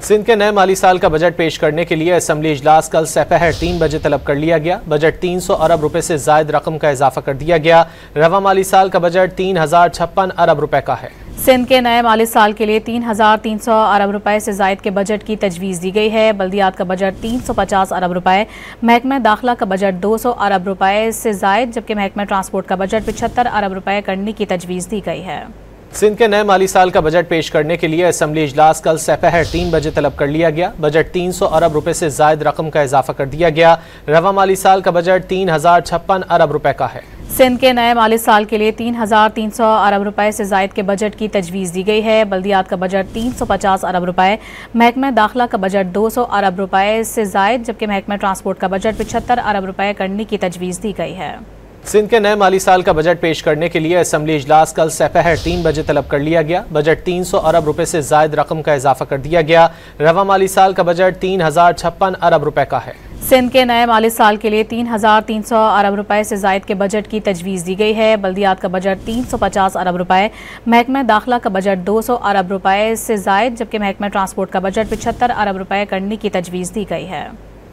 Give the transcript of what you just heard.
सिंध के नए माली साल का बजट पेश करने के लिए असेंबली इजलास कल दोपहर 3 बजे तलब कर लिया गया। बजट 300 अरब रुपए से जायद रकम का इजाफा कर दिया गया। रवा माली साल का बजट 3056 अरब रुपए का है। सिंध के नए माली साल के लिए 3300 अरब रुपए से जायद के बजट की तजवीज़ दी गई है। बल्दियात का बजट 350 अरब रुपए, महकमा दाखिला का बजट 200 अरब रुपए से जायद, जबकि महकमा ट्रांसपोर्ट का बजट 75 अरब रुपए करने की तजवीज़ दी गई है। सिंध के नए माली साल का बजट पेश करने के लिए असेंबली इजलास कल दोपहर 3 बजे तलब कर लिया गया। बजट 300 अरब रुपए से जायद रकम का इजाफा कर दिया गया। रवा माली साल का बजट 3056 अरब रुपए का है। सिंध के नए माली साल के लिए 3300 अरब रुपए से जायद के बजट की तजवीज़ दी गई है। बल्दियात का बजट 350 अरब रुपए, महकमा दाखिला का बजट 200 अरब रुपए से जायद, जबकि महकमा ट्रांसपोर्ट का बजट 75 अरब रुपए करने की तजवीज़ दी गई है। सिंध के नए माली साल का बजट पेश करने के लिए असेंबली इजलास कल दोपहर 3 बजे तलब कर लिया गया। बजट 300 अरब रुपए से जायद रकम का इजाफा कर दिया गया। रवा माली साल का बजट 3056 अरब रुपए का है। सिंध के नए माली साल के लिए 3300 अरब रुपए से जायद के बजट की तजवीज़ दी गई है। बल्दियात का बजट 350 अरब रुपए, महकमा दाखिला का बजट 200 अरब रुपए से जायद, जबकि महकमा ट्रांसपोर्ट का बजट 75 अरब रुपए करने की तजवीज़ दी गई है।